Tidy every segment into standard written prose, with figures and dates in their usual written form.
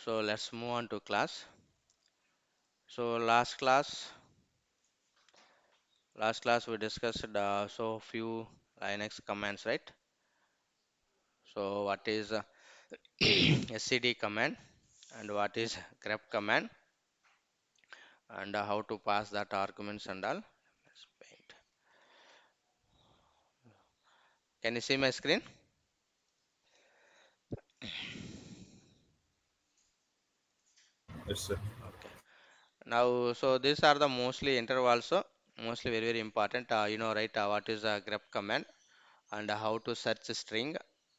So let's move on to class. So last class we discussed few Linux commands, right? So what is SCD command and what is grep command and how to pass that arguments and all. Let's paint. Can you see my screen? Yes, sir. Okay. Now, so these are the mostly intervals, so mostly very important. Right? What is a grep command and how to search a string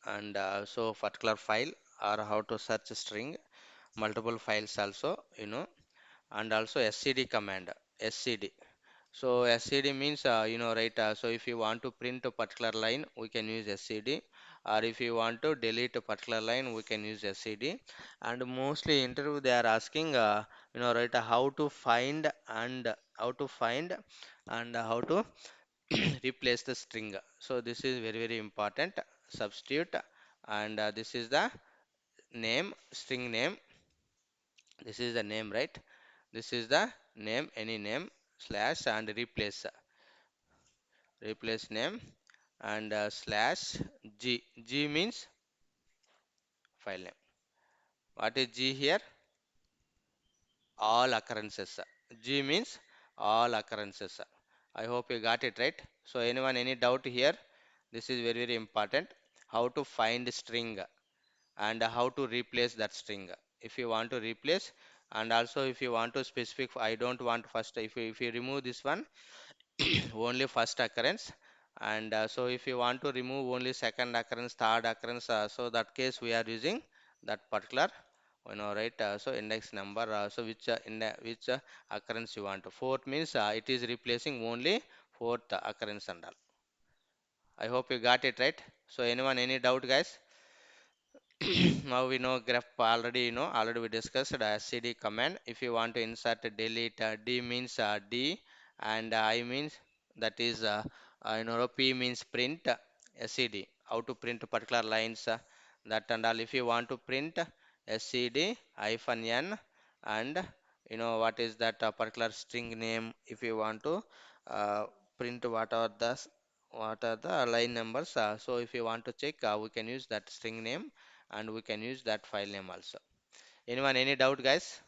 and so particular file or how to search a string, multiple files also, and also SCD command, SCD. So SCD means, right? So if you want to print a particular line, we can use SCD, or if you want to delete a particular line, we can use SCD. And mostly interview they are asking, right? How to replace the string. So this is very important. Substitute, and this is the name, string name. This is the name, right? This is the name, any name slash and replace name and slash g. G means file name. What is G here? All occurrences. G means all occurrences. I hope you got it right. So anyone any doubt here? This is very important. How to find string and how to replace that string. If you want to replace, and also if you want to specific, I don't want first. If you remove this one, only first occurrence, and so if you want to remove only second occurrence, third occurrence, so that case we are using that particular, right? So index number, so which occurrence you want. Fourth means it is replacing only fourth occurrence and all. I hope you got it right. So anyone any doubt, guys? Now we know grep already, already we discussed SCD command. If you want to insert delete, D means D, and I means that is P means print, SCD how to print particular lines, that and all. If you want to print SCD hyphen N, and what is that particular string name. If you want to uh, print what are the line numbers, so if you want to check, we can use that string name and we can use that file name also. Anyone any doubt, guys?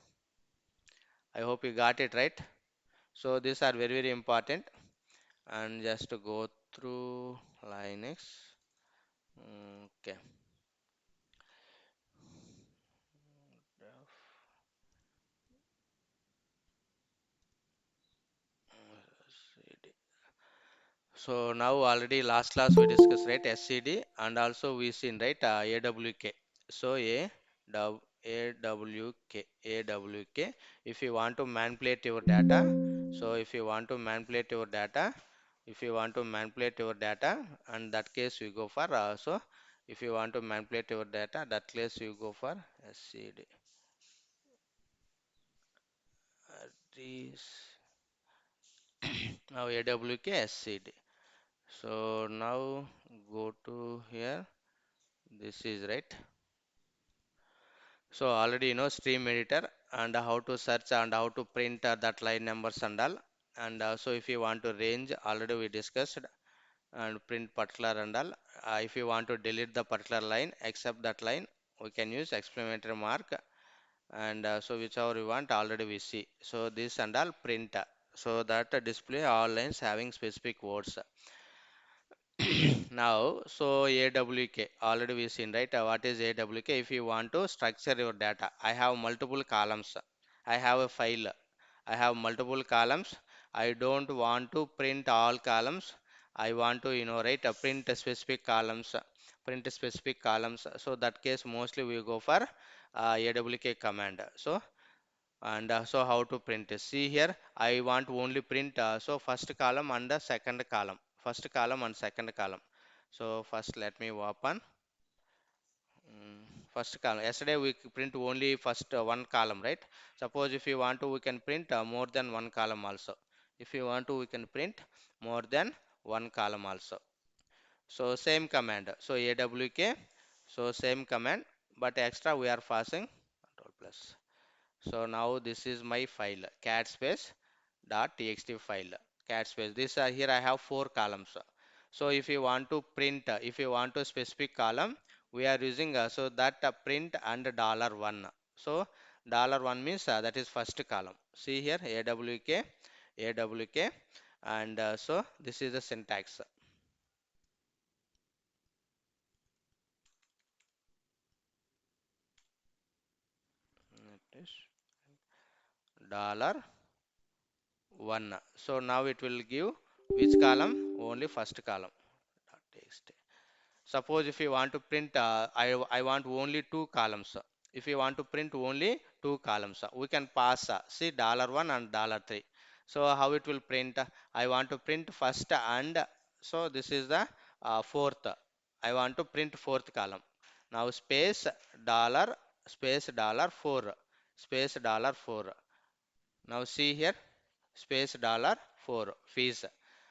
I hope you got it right. So these are very important, and just to go through Linux. Okay. So now already last class we discussed, right, SCD, and also we seen, right, AWK. So AWK. If you want to manipulate your data, so if you want to manipulate your data, and that case we go for so if you want to manipulate your data, that case you go for SCD. This now AWK SCD. So now go to here. This is right. So already stream editor and how to search and how to print that line numbers and all. And so if you want to range, already we discussed, and print particular and all. If you want to delete the particular line, except that line, we can use exclamatory mark, and so whichever we want already we see. So this and all print. So that display all lines having specific words. Now, so AWK already we seen, right? What is AWK? If you want to structure your data, I have multiple columns. I have a file. I have multiple columns. I don't want to print all columns. I want to, write print a specific columns. Print specific columns. So that case mostly we go for AWK command. So and so how to print it? See here, I want only print so first column and the second column, first column and second column. So first let me open first column. Yesterday we print only first one column, right? Suppose if you want to, we can print more than one column also. If you want to, we can print more than one column also. So same command, so AWK, so same command, but extra we are passing. plus. So now this is my file cat space dot txt file cat space. This here I have four columns. So if you want to print, if you want to specific column, we are using so that print and $1. So $1 means that is first column. See here awk, and so this is the syntax. It is $1. So now it will give which column? Only first column. Txt. Suppose if you want to print, I want only two columns. If you want to print only two columns, we can pass, see $1 and $3. So how it will print? I want to print first and so this is the fourth. I want to print fourth column. Now dollar space $4 space $4. Now see here space $4 fees.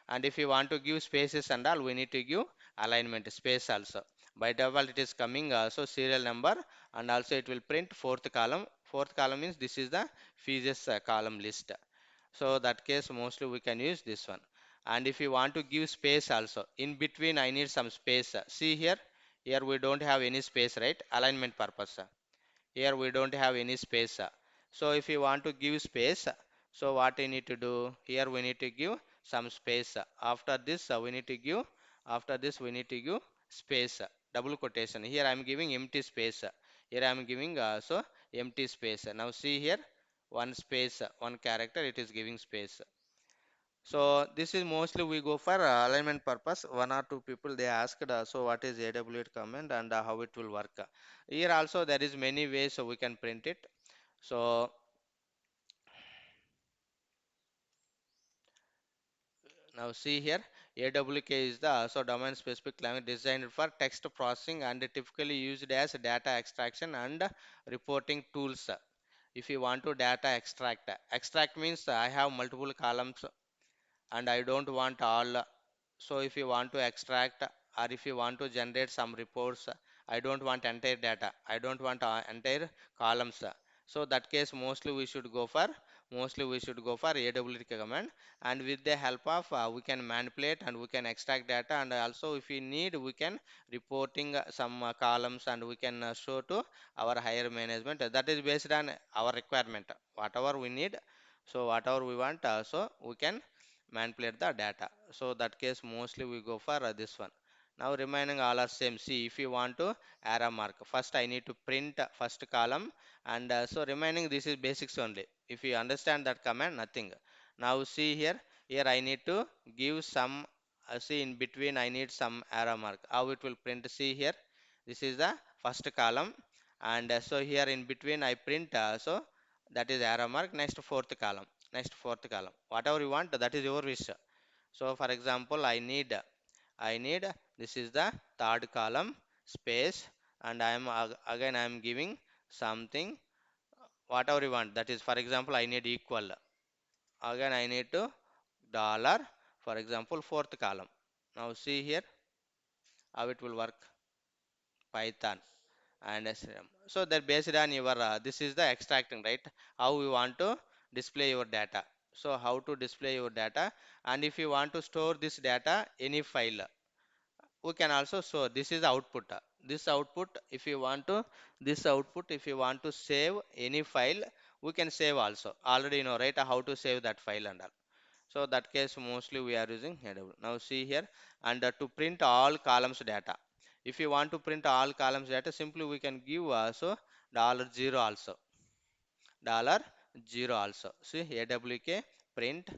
And if you want to give spaces and all, we need to give alignment space also. By default it is coming so serial number, and also it will print fourth column. Fourth column means this is the fees column list. So that case mostly we can use this one. And if you want to give space also, in between I need some space. See here we don't have any space, right? Alignment purpose. Here we don't have any space. So if you want to give space, so what we need to do? Here we need to give some space. After this we need to give, after this we need to give space, double quotation. Here I am giving empty space. Here I am giving so empty space. Now see here, one space, one character, it is giving space. So this is mostly we go for alignment purpose. One or two people they asked, so what is AWT command and how it will work. Here also there is many ways so we can print it. So now see here, AWK is the so domain specific language designed for text processing and typically used as data extraction and reporting tools. If you want to data extract means I have multiple columns and I don't want all. So if you want to extract or if you want to generate some reports, I don't want entire data. I don't want entire columns. So that case mostly we should go for AWT command, and with the help of we can manipulate and we can extract data, and also if we need we can reporting some columns and we can show to our higher management. That is based on our requirement. Whatever we need, so whatever we want, so we can manipulate the data. So that case mostly we go for this one. Now remaining all are same. See if you want to arrow mark, first I need to print first column, and so remaining this is basics only. If you understand that command, nothing. Now see here I need to give some see in between I need some arrow mark. How it will print? See here, this is the first column, and so here in between I print so that is arrow mark. Next fourth column, whatever you want, that is your wish. So for example I need this is the third column space, and I am again I am giving something whatever you want. That is for example I need equal, again I need to dollar, for example fourth column. Now see here how it will work. Python and SRM. So that based on your this is the extracting, right? How you want to display your data. So how to display your data, and if you want to store this data any file, we can also store. This is output. This output, if you want to, this output, if you want to save any file, we can save also. Already you know, right? How to save that file and all. So that case mostly we are using header. Now see here, and to print all columns data. If you want to print all columns data, simply we can give also $0 also. $0 also. See AWK print,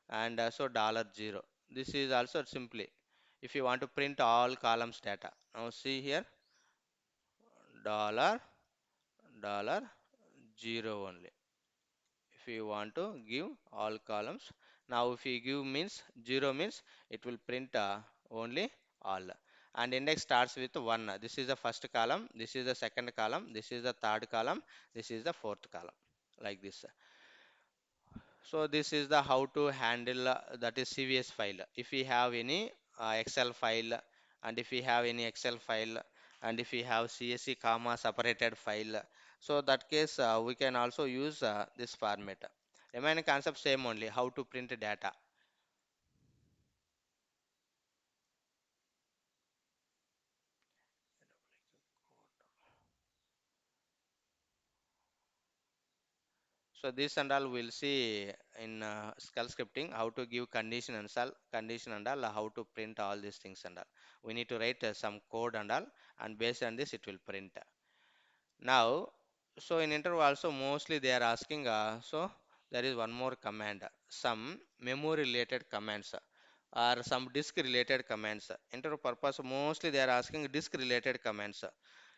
and so $0. This is also simply if you want to print all columns data. Now see here dollar dollar zero only. If you want to give all columns, now if you give means zero means it will print only all, and index starts with 1. This is the first column, this is the second column, this is the third column, this is the fourth column, like this. So this is the how to handle that is CVS file. If we have any Excel file, and if we have any Excel file, and if we have CSC comma separated file, So that case we can also use this format. Remaining concept same only, how to print data. So this and all we'll see in skull scripting, how to give condition and condition and all, how to print all these things and all. We need to write some code and all, and based on this it will print. Now, so in interview also mostly they are asking, so there is one more command, some memory related commands or some disk related commands. Interview purpose mostly they are asking disk related commands.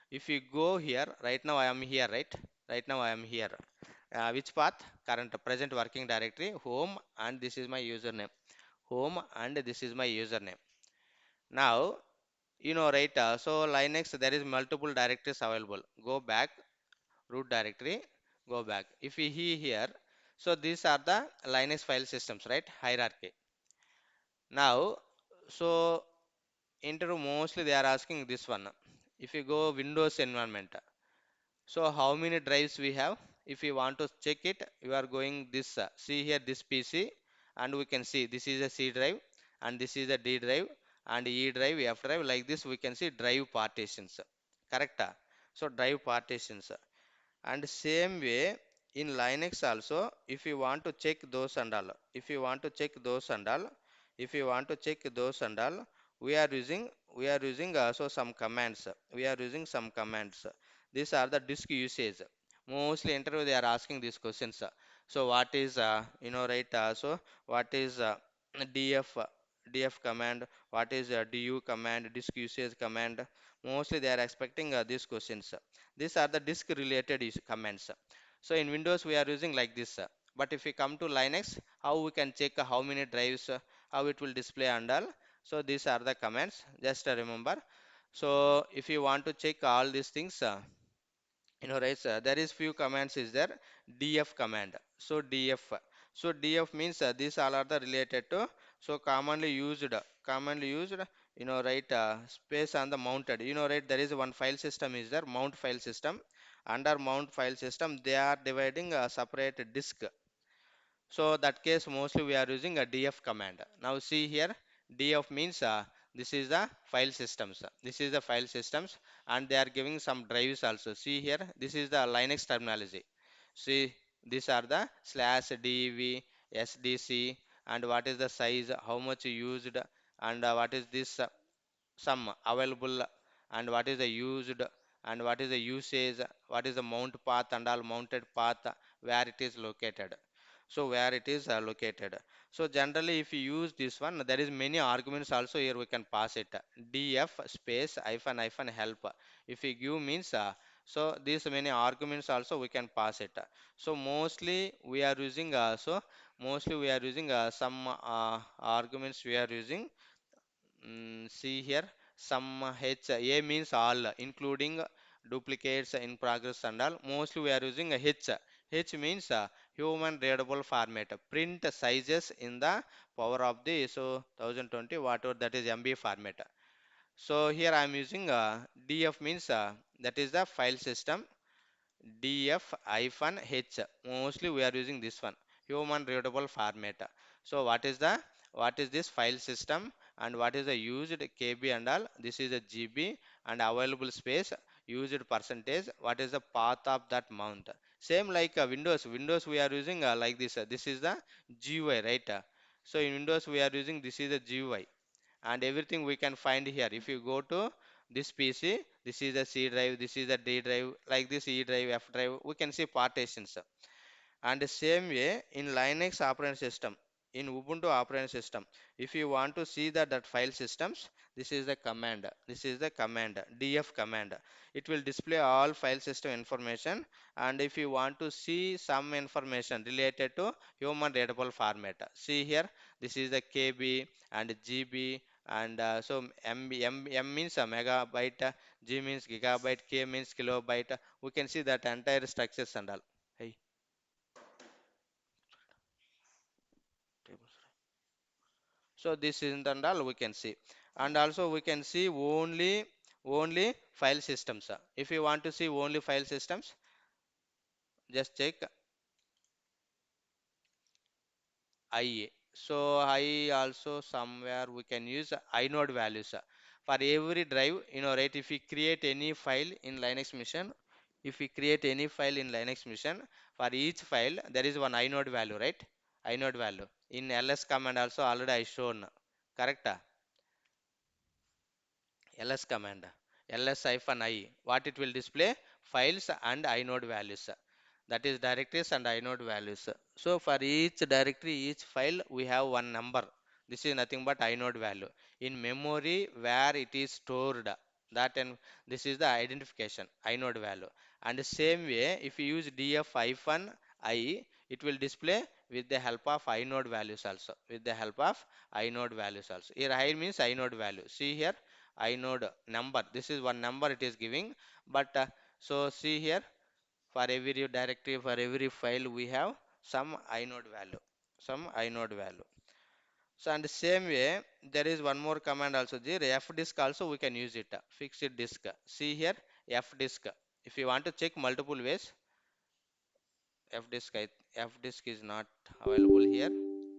If you go here, right now I am here, right? Right now I am here. Which path? Current present working directory, home, and this is my username. Home, and this is my username. Now, right? So Linux, there is multiple directories available. Go back, root directory, go back. If we here, so these are the Linux file systems, right? Hierarchy. Now, so into mostly they are asking this one. If you go Windows environment, so how many drives we have? If you want to check it, you are going this. See here this PC, and we can see this is a C drive, and this is a D drive, and E drive, F drive. Like this, we can see drive partitions. Correct? So drive partitions. And same way in Linux also, if you want to check those and all, if you want to check those and all, if you want to check those and all, we are using also some commands. We are using some commands. These are the disk usage. Mostly interview they are asking these questions. So what is right? So what is df df command? What is du command? Disk usage command? Mostly they are expecting these questions. These are the disk related commands. So in Windows we are using like this. But if we come to Linux, how we can check how many drives, how it will display and all. So these are the commands. Just remember. So if you want to check all these things, right, there is few commands is there. Df command. So df means these all are the related to, so commonly used, right, space on the mounted, right, there is one file system is there, mount file system. Under mount file system they are dividing a separate disk. So that case mostly we are using a df command. Now see here, df means this is the file systems. This is the file systems, and they are giving some drives also. See here, this is the Linux terminology. See, these are the slash dev, sdc, and what is the size, how much used, and what is this some available, and what is the used, and what is the usage, what is the mount path and all mounted path, where it is located. So where it is located. So generally if you use this one, there is many arguments also here we can pass it. Df space hyphen hyphen help. If you give means so these many arguments also we can pass it. So mostly we are using some arguments we are using. See here, some H, A means all, including duplicates in progress and all. Mostly we are using a H. H means human readable format. Print sizes in the power of the, so 1020, whatever that is MB format. So here I am using DF means that is the file system. df-h, mostly we are using this one, human readable format. So what is this file system, and what is the used kb and all, this is a gb, and available space, used percentage, what is the path of that mount. Same like windows we are using like this is the gui, right? So in Windows we are using, this is the gui, and everything we can find here. If you go to this PC, this is the C drive, this is the D drive, like this E drive, F drive, we can see partitions. And the same way in Linux operating system, in Ubuntu operating system, if you want to see that file systems, this is the command, df command. It will display all file system information, and if you want to see some information related to human readable format, see here, this is the kb and gb, and so M means a megabyte, G means gigabyte, K means kilobyte. We can see that entire structures and all. Hey. So this is and all we can see, and also we can see only file systems. If you want to see only file systems, Just check IA. So I also somewhere we can use inode values. For every drive, right, if we create any file in Linux machine, if we create any file in Linux machine, for each file there is one inode value, right? Inode value. In ls command also already I shown. Correct? ls command, ls-i, what it will display? Files and inode values, that is directories and inode values. So for each directory, each file, we have one number. This is nothing but inode value in memory where it is stored, that, and this is the identification inode value. And the same way, if you use df-i, it will display with the help of inode values also, with the help of inode values also. Here I means inode value. See here, inode number, this is one number it is giving. But so see here, for every directory, for every file, we have some inode value, some inode value. So and the same way, there is one more command also there, fdisk also we can use it, fixed disk. See here, fdisk, if you want to check multiple ways, fdisk, fdisk is not available here.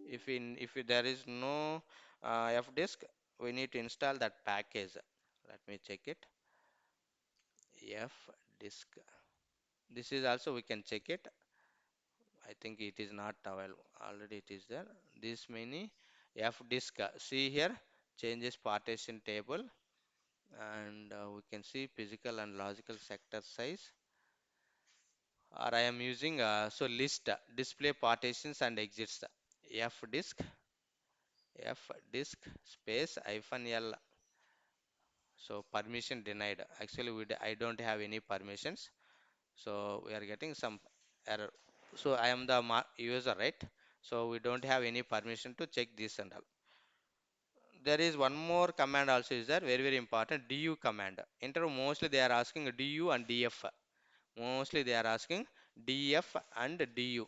If there is no fdisk, we need to install that package. Let me check it. Fdisk, this is also we can check it. I think it is not available, already it is there. This many fdisk, see here, changes partition table, and we can see physical and logical sector size, or I am using list, display partitions and exits, fdisk, fdisk space hyphen l. So permission denied, actually I don't have any permissions, so we are getting some error. So I am the user, right? So we don't have any permission to check this and all. There is one more command also is there, very very important, du command. Interview mostly they are asking du and df. Mostly they are asking df and du.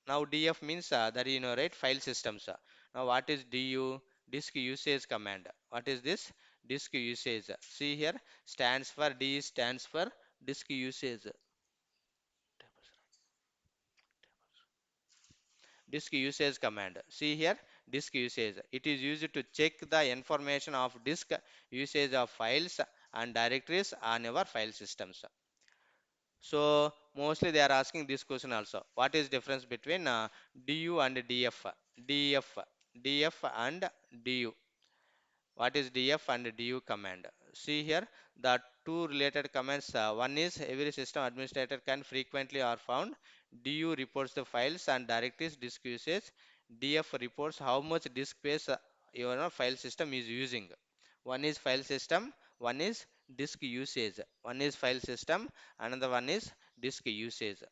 Now df means that right, file systems. Now what is du? Disk usage command. What is this? Disk usage. See here, stands for D, stands for disk usage. Disk usage command. See here, disk usage. It is used to check the information of disk usage of files and directories on our file systems. So mostly they are asking this question also. What is difference between du and df? df, df and du. What is df and du command? See here, the two related commands. One is every system administrator can frequently are found. Du reports the files and directories disk usage. Df reports how much disk space your file system is using. One is file system, one is disk usage. One is file system, another one is disk usage.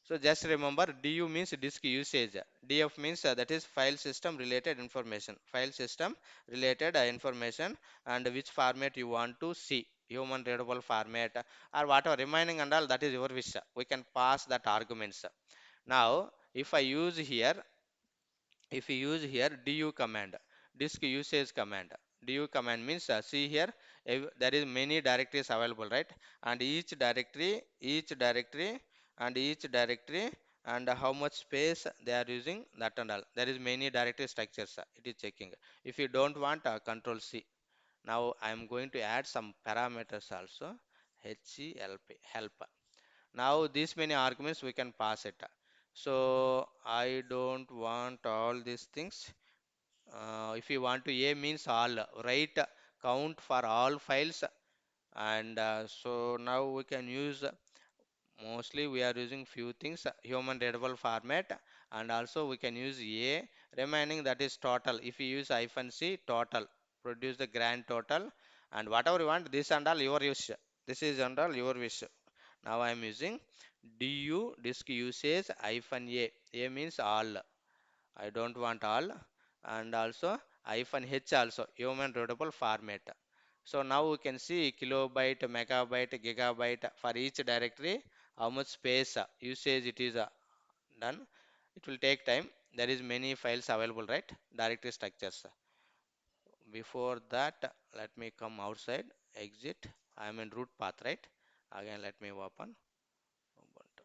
So just remember, DU means disk usage. DF means that is file system related information. File system related information, and which format you want to see. Human readable format or whatever remaining and all, that is your wish. We can pass that arguments. Now, if I use here, if you use here du command, disk usage command. Du command means see here, there is many directories available, right? And each directory and how much space they are using, that and all, there is many directory structures, it is checking. If you don't want, control C. Now I am going to add some parameters also, help. Now these many arguments we can pass it. So I don't want all these things. If you want to, a means all, write count for all files. And so now we can use, mostly we are using few things, human readable format, and also we can use a remaining, that is total. If you use hyphen c, total, produce the grand total, and whatever you want, this and all your wish. This is and all your wish. Now I am using du disk usage hyphen a. A means all. I don't want all. And also hyphen h also, human readable format. So now we can see kilobyte, megabyte, gigabyte for each directory, how much space usage it is done. It will take time. There is many files available, right? Directory structures. Before that, let me come outside, exit. I am in root path, right? Again, let me open Ubuntu.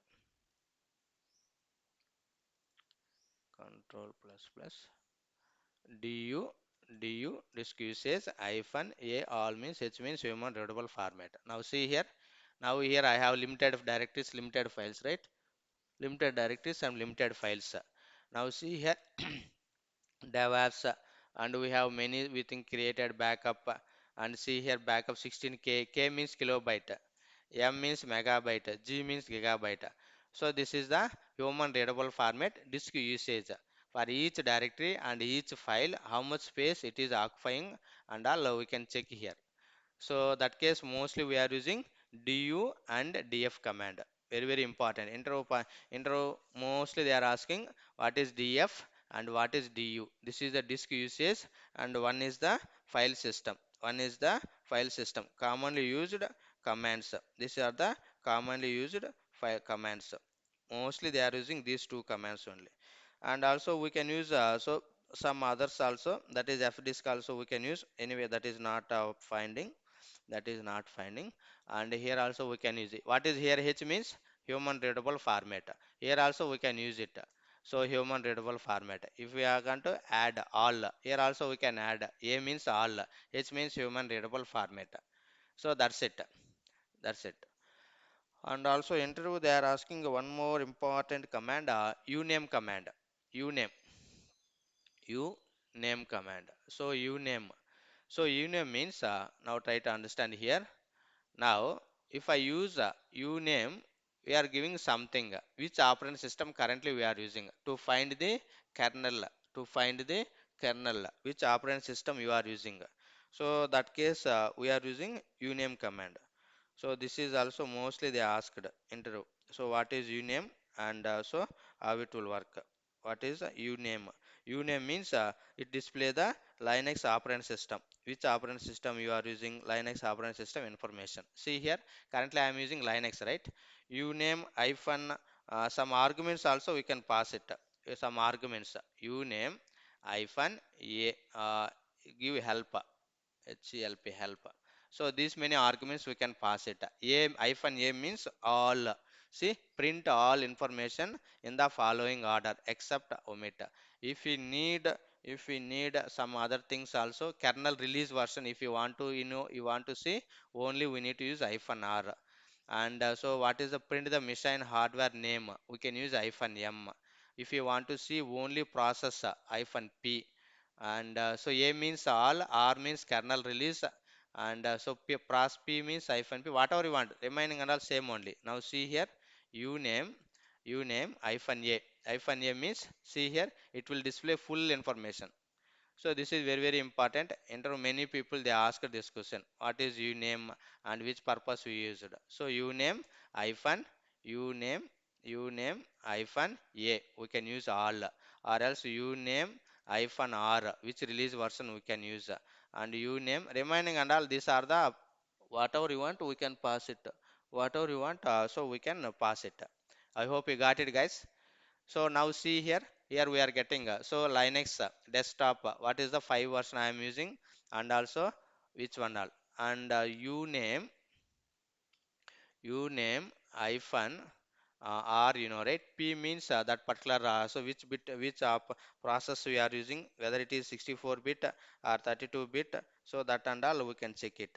control plus plus du disk usage hyphen a all means h means human readable format. Now see here, now here I have limited of directories, limited files, right? Limited directories and limited files. Now see here, DevOps, and we have many within created backup, and see here backup 16K, K means kilobyte, M means megabyte, G means gigabyte. So this is the human readable format disk usage for each directory and each file, how much space it is occupying, and all we can check here. So that case mostly we are using du and df command. Very very important. Intro mostly they are asking what is df and what is du. This is the disk usage and one is the file system. One is the file system. Commonly used commands. These are the commonly used file commands. Mostly they are using these two commands only. And also we can use so some others also, that is fdisk also we can use. Anyway, that is not finding, that is not finding. And here also we can use it. What is here? H means human readable format. Here also we can use it. So human readable format, if we are going to add all, here also we can add. A means all, H means human readable format. So that's it, that's it. And also interview they are asking one more important command, uname command. Uname, uname command. So uname, so uname means now try to understand here. Now, if I use uname, we are giving something, which operating system currently we are using to find the kernel, to find the kernel, which operating system you are using. So that case we are using uname command. So this is also mostly they asked interview. So what is uname and so how it will work? What is uname? Uname means it display the Linux operating system. Which operating system you are using? Linux operating system information. See here, currently I am using Linux, right? Uname hyphen some arguments also we can pass it. Some arguments. Uname hyphen a give help. HELP help. So these many arguments we can pass it. A hyphen A means all. See, print all information in the following order except omit. If we need, if we need some other things also, kernel release version. If you want to, you want to see, only we need to use hyphen R. And so what is the print the machine hardware name? We can use hyphen M. If you want to see only process, hyphen P. And so A means all, R means kernel release, and so pros P means hyphen P, whatever you want, remaining and all same only. Now see here, uname, uname hyphen A means, see here, it will display full information. So this is very very important. Enter many people they ask this question. What is uname and which purpose we used? So uname hyphen uname uname hyphen A we can use all, or else uname hyphen R which release version we can use, and uname remaining and all these are the whatever you want we can pass it. Whatever you want so we can pass it. I hope you got it, guys. So now see here, here we are getting so Linux desktop. What is the 5 version I am using, and also which one all, and you name hyphen R, right? P means that particular so which bit, which process we are using, whether it is 64-bit or 32-bit. So that and all we can check it.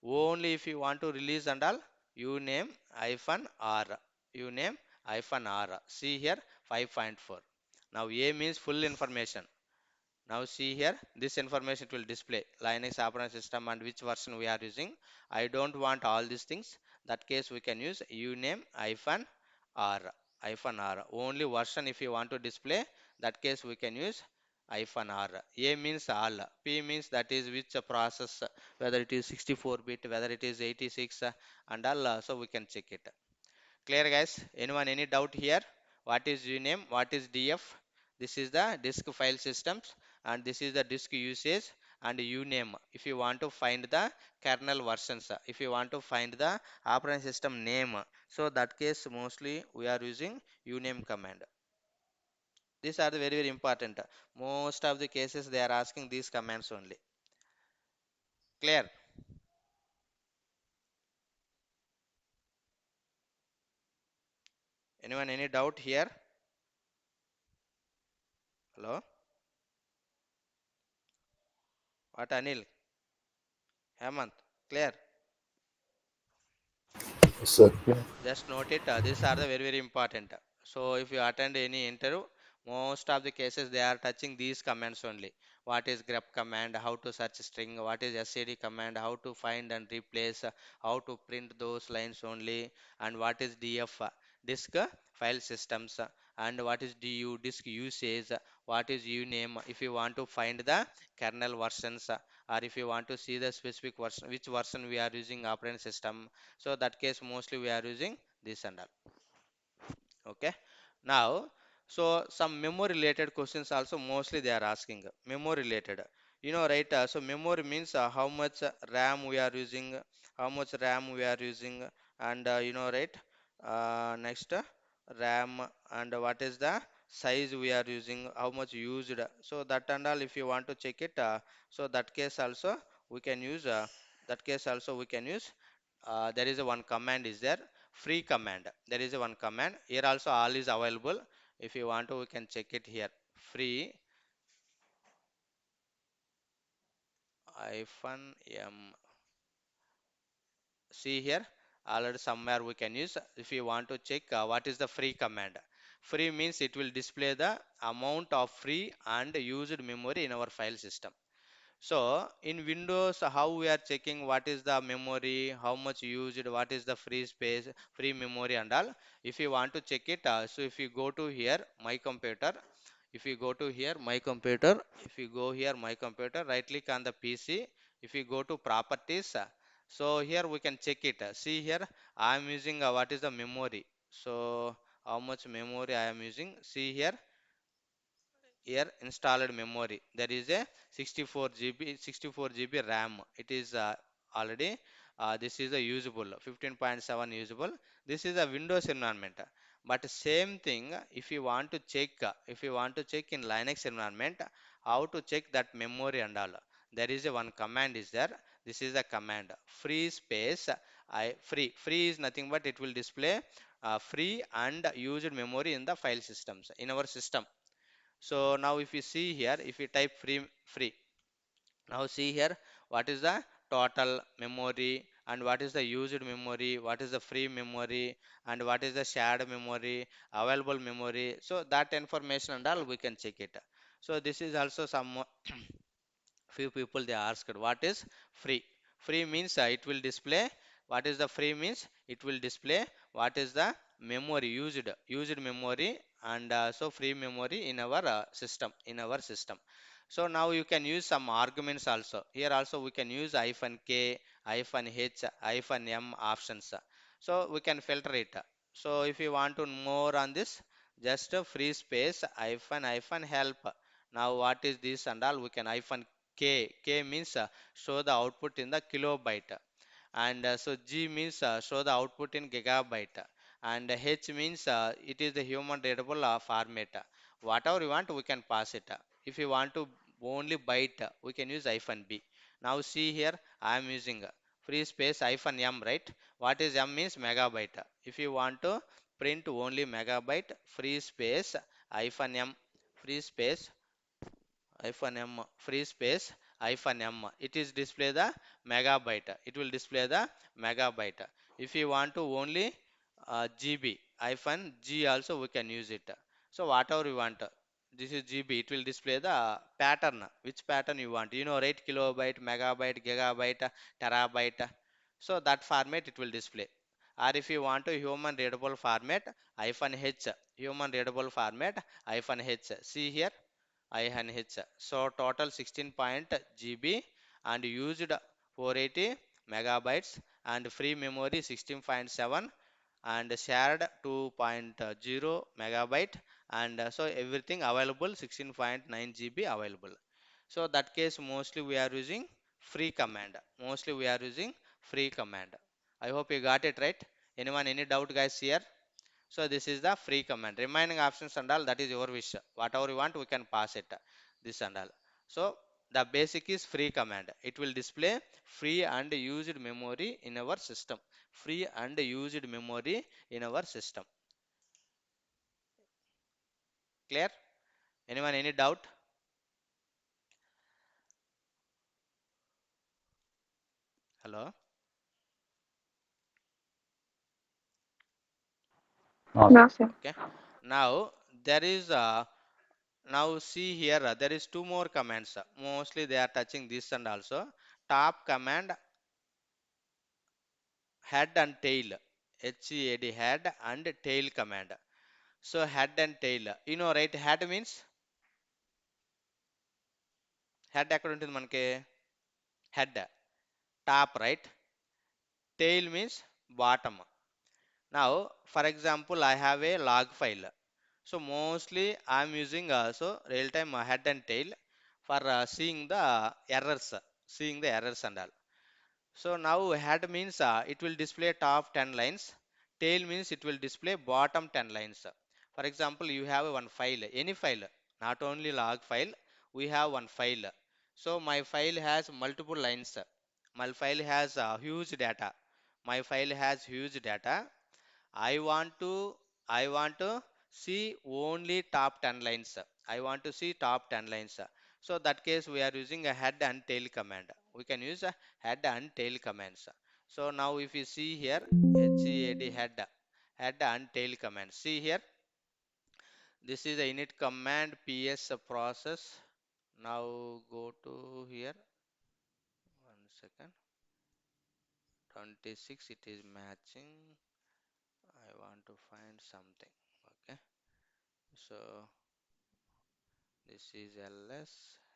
Only if you want to release and all, you name hyphen R. You name hyphen R. See here 5.4. Now A means full information. Now see here, this information it will display Linux operating system and which version we are using. I don't want all these things. That case we can use uname hyphen R, hyphen R. Only version if you want to display, that case we can use hyphen R. A means all. P means that is which process, whether it is 64-bit, whether it is 86, and all. So we can check it. Clear, guys? Anyone any doubt here? What is uname? What is DF? This is the disk file systems, and this is the disk usage, and uname. If you want to find the kernel versions, if you want to find the operating system name, so that case mostly we are using uname command. These are the very very important. Most of the cases they are asking these commands only. Clear? Anyone any doubt here? Hello? What Anil? Hemant? Clear? Yes, sir. Yeah. Just note it. These are the very very important. So if you attend any interview, most of the cases they are touching these commands only. What is grep command? How to search string? What is SCD command? How to find and replace? How to print those lines only? And what is DF? Disk file systems. And what is DU? Disk usage. What is uname? If you want to find the kernel versions, or if you want to see the specific version, which version we are using operating system, so that case mostly we are using this and all. Okay. Now, so some memory related questions also mostly they are asking memory related. Right? So memory means how much RAM we are using, how much RAM we are using, and right? Next, RAM, and what is the size we are using, how much used. So that and all, if you want to check it, so that case also we can use. That case also we can use. There is a one command is there, free command. There is a one command here also, all is available. If you want to, we can check it here. Free hyphen m. See here, already somewhere we can use. If you want to check what is the free command, free means it will display the amount of free and used memory in our file system. So in Windows, how we are checking what is the memory, how much used, what is the free space, free memory and all. If you want to check it, so if you go to here, my computer, if you go to here, my computer, if you go here, my computer, right click on the PC. If you go to properties, so here we can check it. See here, I am using what is the memory. So how much memory I am using. See here installed memory, there is a 64 GB RAM. It is already this is a usable 15.7 usable. This is a Windows environment, but same thing, if you want to check if you want to check in Linux environment, how to check that memory and all, there is a one command is there. This is a command free space. Free is nothing but it will display free and used memory in the file systems in our system. So now if you see here, if you type free, now see here what is the total memory and what is the used memory, what is the free memory and what is the shared memory, available memory. So that information and all we can check it. So this is also some few people they asked what is free. Free means it will display what is the free means it will display what is the memory used memory, and so free memory in our system. So now you can use some arguments also. Here also we can use hyphen k, hyphen h, hyphen m options. So we can filter it. So if you want to more on this, just a free space hyphen help. Now what is this and all, we can hyphen k means show the output in the kilobyte, and so G means show the output in gigabyte, and H means it is the human readable format. Whatever you want we can pass it. If you want to only byte, we can use hyphen b. Now see here, I am using free space hyphen m, right? What is m means megabyte. If you want to print only megabyte, free space hyphen m, free space hyphen m, free space hyphen m, it is display the megabyte, it will display the megabyte. If you want to only gb, hyphen g also we can use it. So whatever you want, this is gb, it will display the pattern, which pattern you want, right? Kilobyte, megabyte, gigabyte, terabyte. So that format it will display. Or if you want a human readable format, hyphen h, human readable format hyphen h. See here, INH. So total 16 point GB and used 480 megabytes, and free memory 16.7 and shared 2.0 megabyte, and so everything available 16.9 GB available. So that case mostly we are using free command. Mostly we are using free command. I hope you got it right. Anyone any doubt guys here? So this is the free command. Remaining options and all, that is your wish. Whatever you want, we can pass it. This and all. So the basic is free command. It will display free and used memory in our system. Free and used memory in our system. Clear? Anyone, any doubt? Hello? No, sir. No, sir. Okay. Now, there is, now see here, there is two more commands. Mostly they are touching this and also. Top command, head and tail. HEAD, head and tail command. So head and tail. You know, right? Head means head ఎక్కడ ఉంటుంది మనకి? Head, top, right? Tail means bottom. Now, for example, I have a log file. So mostly I'm using also real-time head and tail for seeing the errors and all. So now head means it will display top 10 lines. Tail means it will display bottom 10 lines. For example, you have one file, any file, not only log file, we have one file. So my file has multiple lines. My file has huge data. My file has huge data. I want to I want to see only top 10 lines. I want to see top 10 lines. So that case we are using a head and tail command. We can use a head and tail commands. So now if you see here HEAD head and tail command. See here, this is the init command ps process. Now go to here, 1 second, 26 it is matching. I want to find something. Okay, so this is ls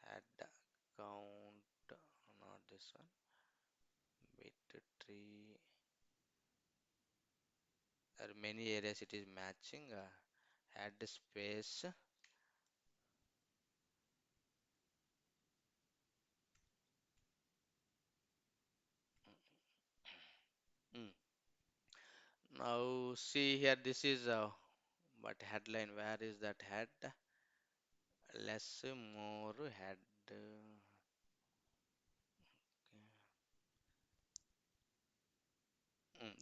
head count, not this one, bit tree. There are many areas it is matching. Head space. Mm. Now see here, this is but headline. Where is that head? Less, more, head.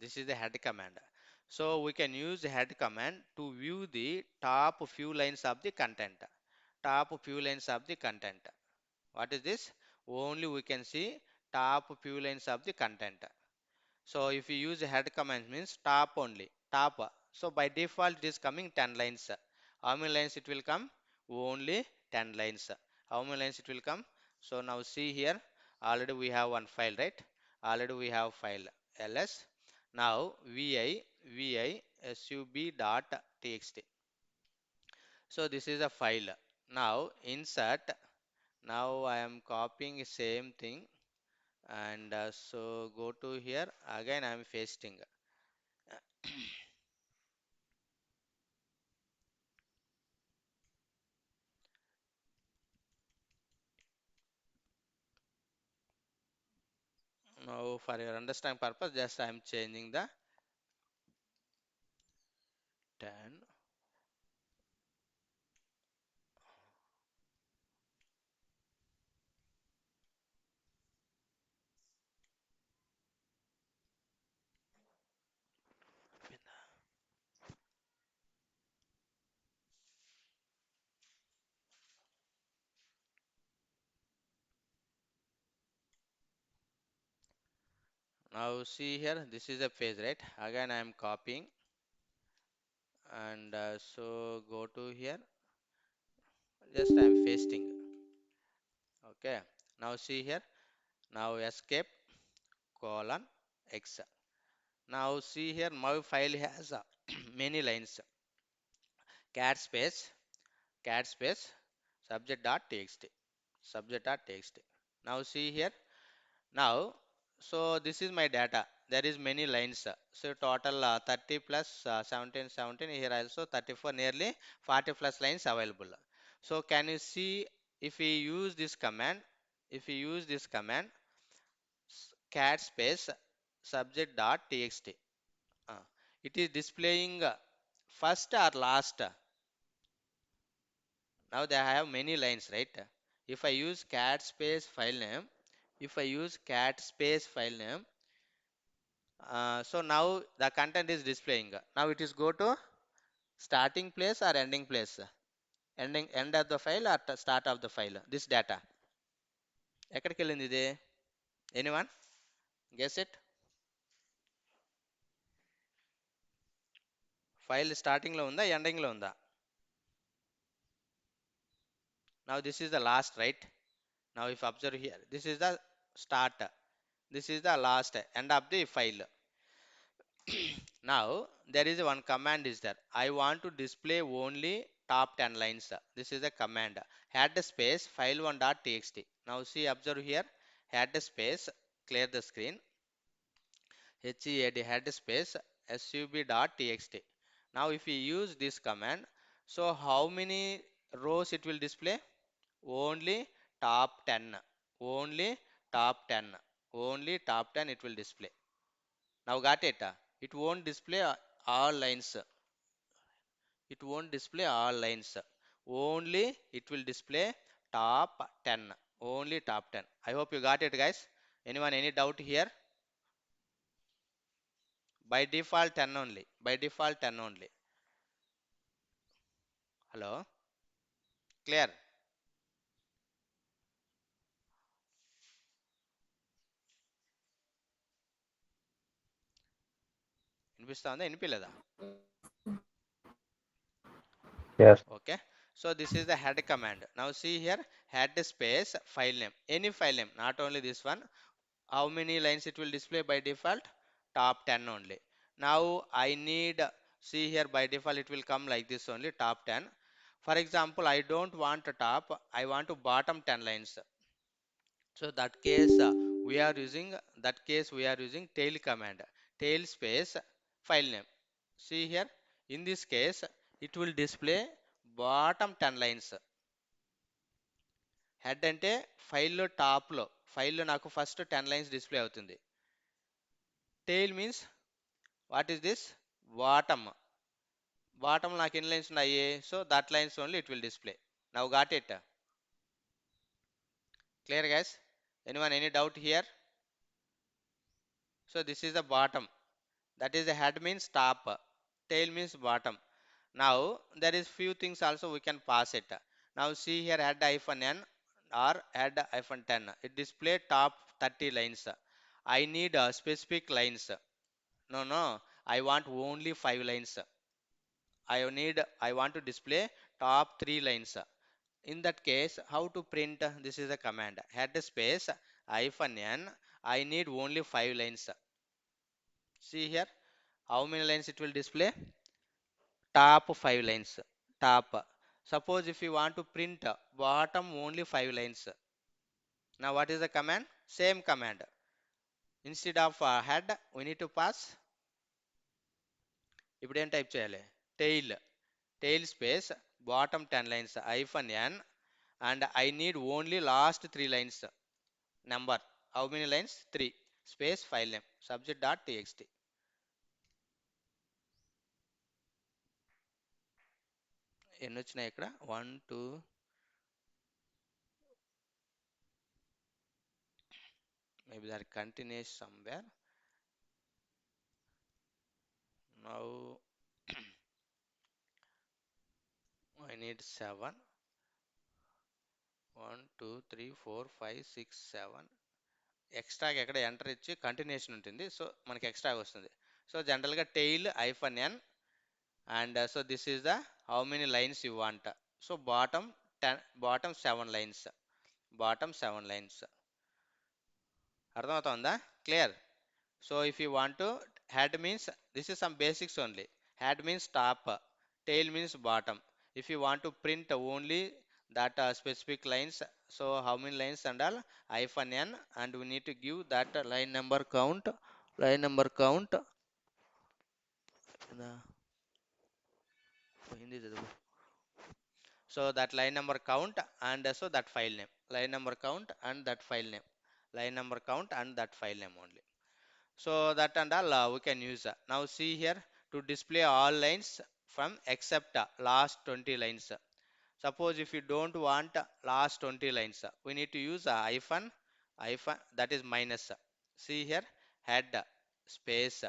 This is the head command. So we can use the head command to view the top few lines of the content. Top few lines of the content. What is this? Only we can see top few lines of the content. So if you use head command means top only, top. So by default it is coming 10 lines. How many lines it will come? Only 10 lines. How many lines it will come? So now see here, already we have one file, right? Already we have file ls. Now vi sub dot txt. So this is a file. Now insert. Now I am copying same thing, and so go to here again. I am pasting. Now for your understanding purpose, just I am changing the 10. Now see here, this is a page, right? Again I am copying, and so go to here, just I am pasting. Okay, now see here, now escape colon x. Now see here, my file has many lines. Cat space cat space subject dot txt, subject dot txt. Now see here. Now, so this is my data. There is many lines. So total 30 plus 17, 17. Here also 34, nearly 40 plus lines available. So can you see if we use this command? If we use this command, cat space subject dot txt, uh, it is displaying first or last. Now they have many lines, right? If I use cat space file name, if I use cat space file name, so now the content is displaying. Now it is go to starting place or ending place. end of the file or start of the file, this data ఎక్కడికి వెళ్ళింది ఇది? Anyone guess it? File starting లో ఉందా, ending లో ఉందా? Now this is the last, right? Now if observe here, this is the start, this is the last end of the file. Now there is one command is there. I want to display only top 10 lines. This is the command. Head space file1.txt. Now see, observe here. Head space, clear the screen. head space sub.txt. Now if we use this command, so how many rows it will display? Only top 10. Only top 10. Only top 10 it will display. Now got it? It won't display all lines. It won't display all lines. Only it will display top 10. Only top 10. I hope you got it, guys. Anyone any doubt here? By default 10 only. By default 10 only. Hello? Clear? వినిపిస్తా ఉందా, వినిపించలేదా? Yes. Okay, so this is the head command. Now see here, head space file name, any file name, not only this one. How many lines it will display by default? Top 10 only. Now I need, see here, by default it will come like this only, top 10. For example, I don't want a top, I want to bottom 10 lines. So that case we are using tail command, tail space file name. See here, in this case it will display bottom 10 lines. Head అంటే ఫైల్లో టాప్లో, ఫైల్లో నాకు first 10 lines display అవుతుంది. Tail means what is this? Bottom. Bottom నాకు ఎన్ని lines ఉన్నాయి? So that lines only it will display. Now got it? Clear guys? Anyone any doubt here? So this is the bottom. That is the head means top, tail means bottom. Now there is few things also we can pass it. Now see here, head hyphen n or head hyphen 10. It display top 30 lines. I need specific lines. No, no. I want only 5 lines. I want to display top 3 lines. In that case, how to print? This is the command. Head space hyphen n. I need only 5 lines. See here, how many lines it will display? Top 5 lines. Top. Suppose if you want to print bottom only 5 lines. Now what is the command? Same command. Instead of head, we need to pass. ఇప్పుడు ఏం type చేయాలి? Tail. Tail space bottom 10 lines hyphen n, and I need only last 3 lines. Number. How many lines? 3. Space file name. Subject.txt. ఎన్ని వచ్చినాయి ఇక్కడ? 1 2, maybe they are continuous somewhere. Now I need 7. 1 2 3 4 5 6 7. ఎక్స్ట్రాగా ఎక్కడ enter ఇచ్చి continuation ఉంటుంది, so మనకి ఎక్స్ట్రాగా వస్తుంది. సో జనరల్గా tail hyphen n, and so this is the how many lines you want. So bottom 10, bottom 7 lines, bottom 7 lines. అర్థమవుతుందా? Clear? So if you want to, head means this is some basics only. Head means top, tail means bottom. If you want to print only that specific lines, so how many lines and all, hyphen n, and we need to give that line number count, line number count. So that line number count, and so that file name, line number count and that file name, line number count and that file name only. So that and all we can use. Now see here, to display all lines from except last 20 lines. Suppose if you don't want last 20 lines, we need to use a hyphen, that is minus. See here, head space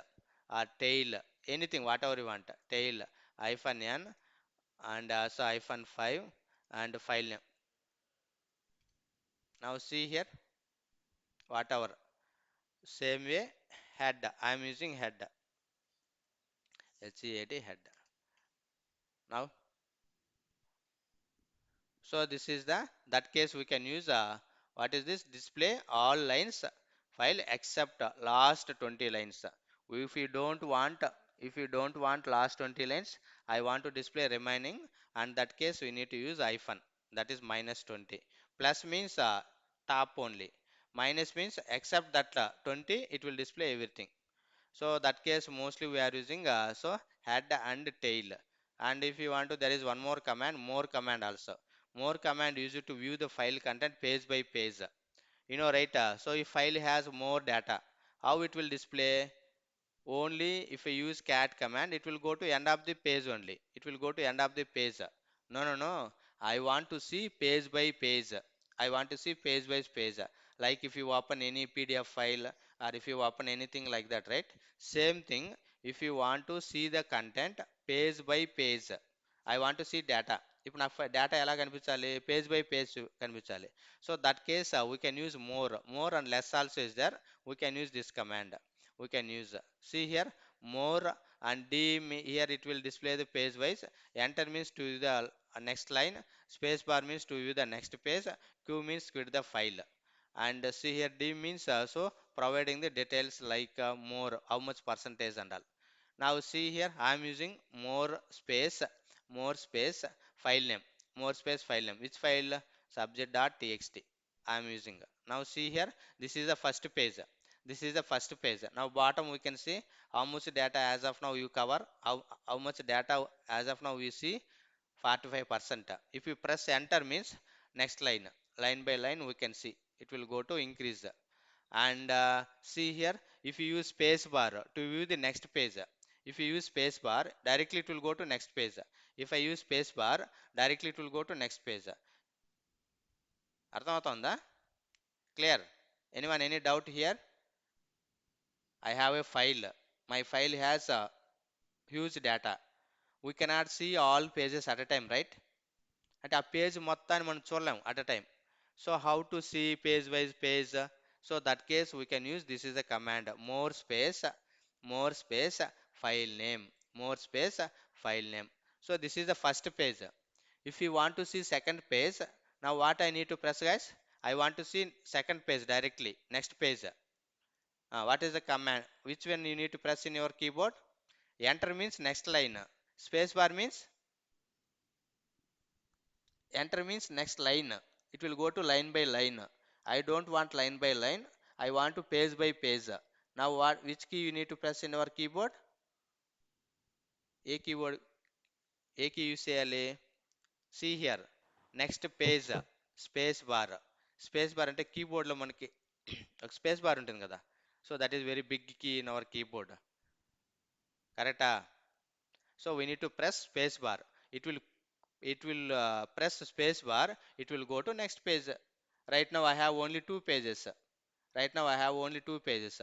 tail, anything whatever you want, tail hyphen n, and also hyphen 5, and file name. Now see here, whatever. Same way, head. I am using head. HEAD head. Now, so this is the that case we can use what is this display all lines file except last 20 lines. If you don't want last 20 lines, I want to display remaining, and that case we need to use hyphen, that is minus 20. Plus means top only. Minus means except that 20 it will display everything. So that case mostly we are using so head and tail. And if you want to, there is one more command, more command also. More command used to view the file content page by page. You know, right? So if file has more data, how it will display? Only if I use cat command, it will go to end of the page only. It will go to end of the page. No, no, no. I want to see page by page. I want to see page by page. Like if you open any PDF file or if you open anything like that, right? Same thing. If you want to see the content page by page, I want to see data. ఇప్పుడు నాకు data ఎలా కనిపించాలి page by page కనిపించాలి so that case we can use more and less also is there we can use this command we can use see here more and here it will display the page wise enter means to the next line space bar means to view the next page q means quit the file and see here d means also providing the details like more how much percentage and all. Now see here I am using more space file name, more space file name, which file subject.txt I am using. Now see here, this is the first page. This is the first page. Now bottom we can see how much data as of now you cover, how much data as of now we see 45%. If you press enter means next line by line we can see it will go to increase. And see here, if you use space bar to view the next page, if you use space bar directly it will go to next page. If I use space bar directly it will go to next page. అర్థమవుతుందా clear anyone any doubt here I have a file my file has huge data we cannot see all pages at a time right అంటే ఆ page మొత్తాన్ని మనం చూడలేం at a time so how to see page wise page so that case we can use this is a command more space file name more space file name so this is the first page if you want to see second page now what I need to press guys I want to see second page directly next page what is the command which one you need to press in your keyboard enter means next line space bar means enter means next line it will go to line by line I don't want line by line I want to page by page now what which key you need to press in our keyboard a keyboard ఏ key use చేయాలి see here next page space bar అంటే కీబోర్డ్లో మనకి ఒక space bar ఉంటుంది కదా so that is very big key in our keyboard కరెక్టా so we need to press space bar it will press space bar it will go to next page right now I have only two pages right now I have only two pages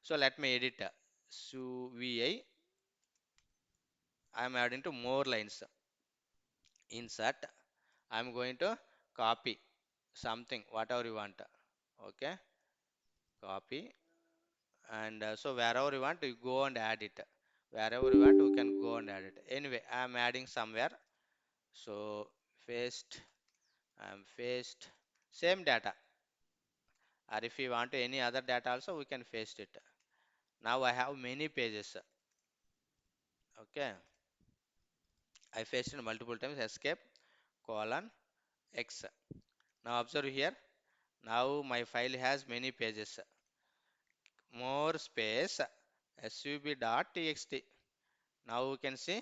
so let me edit so vi I am adding to more lines insert I am going to copy something whatever you want okay copy and so wherever you want you go and add it wherever you want you can go and add it anyway I am adding somewhere so paste I am paste same data or if you want any other data also we can paste it now I have many pages okay I pasted multiple times escape colon x now observe here now my file has many pages more space sub.txt now we can see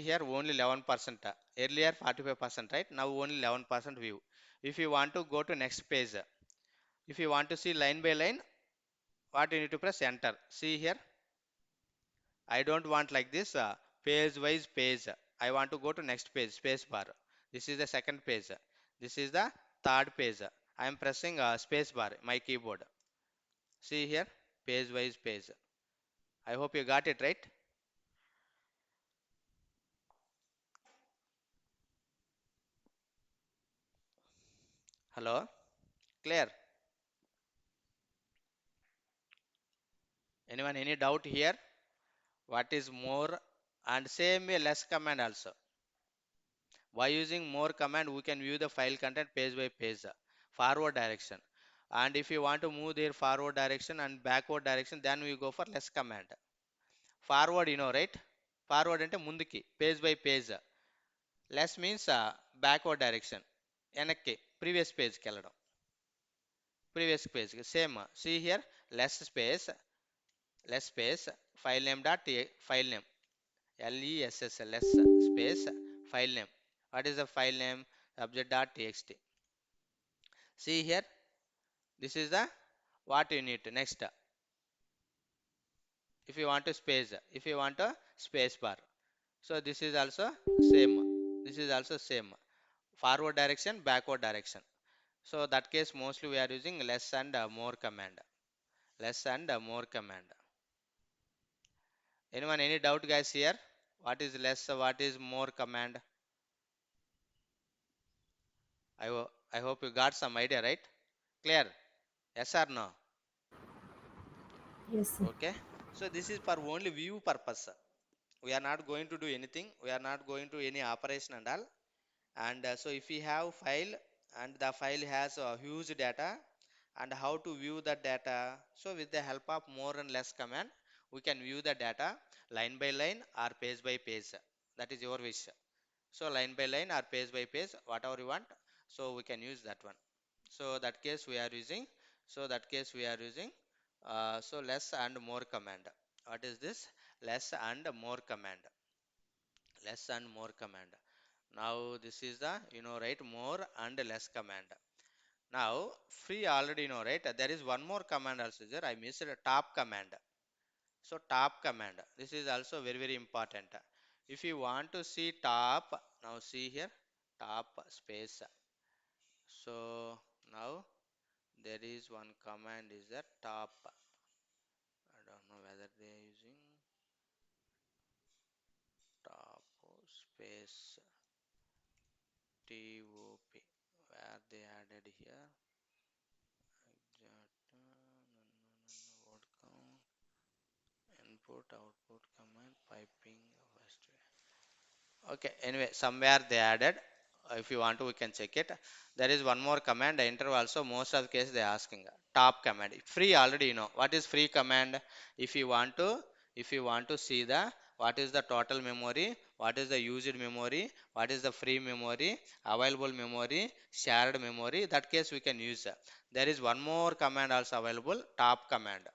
here only 11% earlier 45% right now only 11% view if you want to go to next page if you want to see line by line what you need to press enter see here I don't want like this page wise page I want to go to next page space bar this is the second page this is the third page I am pressing space bar my keyboard see here page wise page I hope you got it right Hello, clear? Anyone any doubt here? What is more? And same way less command also. By using more command, we can view the file content page by page, forward direction. And if you want to move their forward direction and backward direction, then we go for less command. Forward, right? Forward ante ముందుకి page by page. Less means backward direction. వెనక్కి previous page కి వెళ్ళడం. Previous page same. See here, less space, file name dot file name, less space file name. What is the file name? Subject dot txt. See here, this is the what you need next. If you want to space, if you want a space bar, so this is also same. This is also same. Forward direction, backward direction. So that case mostly we are using less and more command. Less and more command. Anyone any doubt guys here? What is less? What is more command? I hope you got some idea, right? Clear? Yes or no? Yes, sir. Okay. So this is for only view purpose. We are not going to do anything. We are not going to any operation and all. And so if we have file and the file has a huge data and how to view the data, so with the help of more and less command we can view the data line by line or page by page. That is your wish. So line by line or page by page, whatever you want, so we can use that one. So that case we are using, so that case we are using so less and more command. What is this? Less and more command. Less and more command. Now this is the right, more and less command. Now free already right, there is one more command also there. I missed a top command. So top command, this is also very very important. If you want to see top, now see here, top space. So now there is one command is the top. I don't know whether they are using top space top, where they added here. Exact, no, no, no, word count, input output command piping first. Okay, anyway, somewhere they added. If you want to, we can check it. There is one more command, enter also. Most of the case they are asking top command. Free already what is free command. If you want to, if you want to see the what is the total memory, what is the used memory, what is the free memory, available memory, shared memory. That case we can use. There is one more command also available, top command.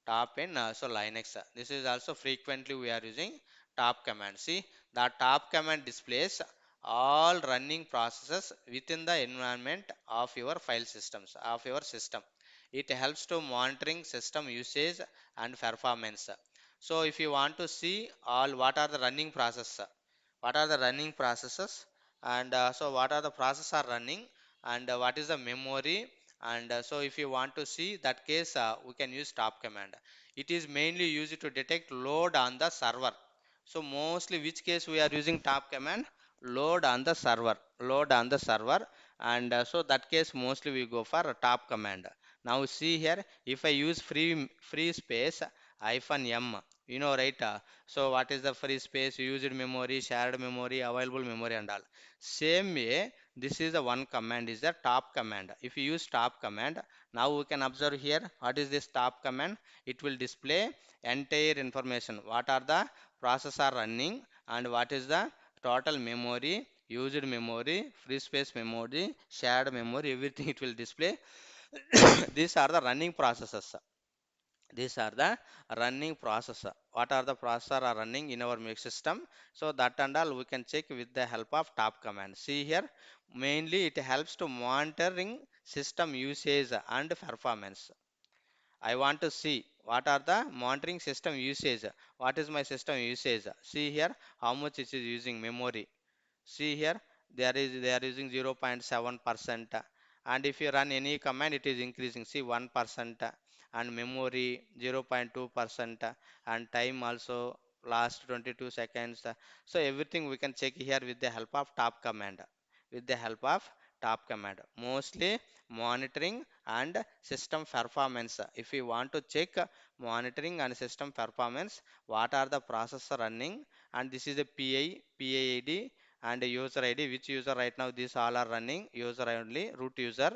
Top in so Linux. This is also frequently we are using top command. See, the top command displays all running processes within the environment of your file systems of your system. It helps to monitoring system usage and performance. So if you want to see all what are the running processes, what are the running processes, and so what are the processes are running, and what is the memory, and so if you want to see that case we can use top command. It is mainly used to detect load on the server. So mostly which case we are using top command? Load on the server, load on the server. And so that case mostly we go for a top command. Now see here, if I use free space hyphen m, right, so what is the free space? Used memory, shared memory, available memory and all. Same way, this is the one command is the top command. If you use top command, now we can observe here what is this top command. It will display entire information, what are the process are running and what is the total memory, used memory, free space memory, shared memory, everything it will display. These are the running processes. These are the running process. What are the processor are running in our mix system? So that and all we can check with the help of top command. See here, mainly it helps to monitoring system usage and performance. I want to see what are the monitoring system usage. What is my system usage? See here how much it is using memory. See here, they are using 0.7%, and if you run any command, it is increasing. See 1%, and memory 0.2%, and time also last 22 seconds. So everything we can check here with the help of top command. With the help of top command. Mostly monitoring and system performance. If we want to check monitoring and system performance, what are the processor running, and this is a PI, PID and a user ID. Which user right now? These all are running user only, root user.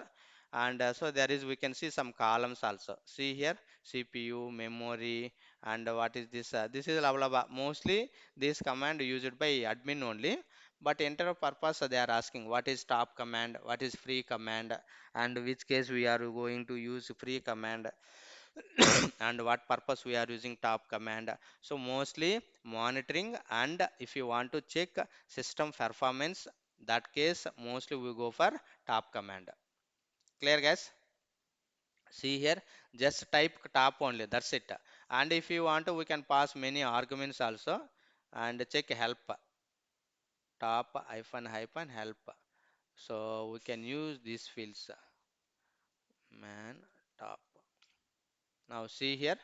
And so there is, we can see some columns also. See here, CPU, memory, and what is this? This is blah blah blah. Mostly this command used by admin only, but enter purpose they are asking what is top command, what is free command, and which case we are going to use free command, and what purpose we are using top command. So mostly monitoring, and if you want to check system performance, that case mostly we go for top command. Clear, guys? See here, just type top only, that's it. And if you want to, we can pass many arguments also, and check help, top hyphen hyphen help. So we can use these fields, man, top. Now see here.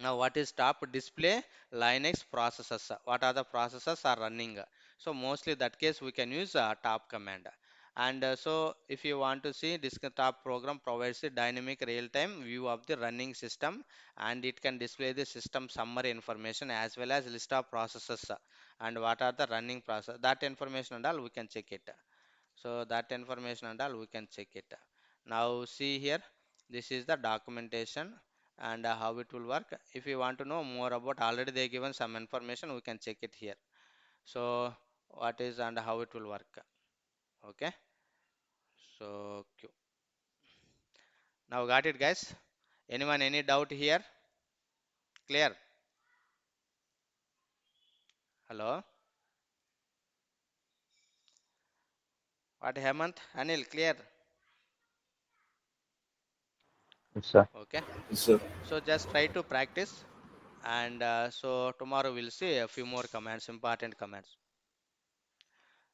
Now what is top? Display Linux processes. What are the processes are running? So mostly that case we can use top command. And so if you want to see, desktop program provides a dynamic real-time view of the running system, and it can display the system summary information as well as list of processes, and what are the running process. That information and all we can check it. So that information and all we can check it. Now see here, this is the documentation, and how it will work. If you want to know more about, already they given some information, we can check it here. So what is and how it will work. Okay. So now got it, guys? Anyone any doubt here? Clear? Hello? What, Hemant? Anil, clear? Yes, sir. Okay. Yes, sir. So just try to practice, and so tomorrow we'll see a few more commands, important commands.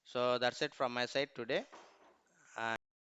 So that's it from my side today.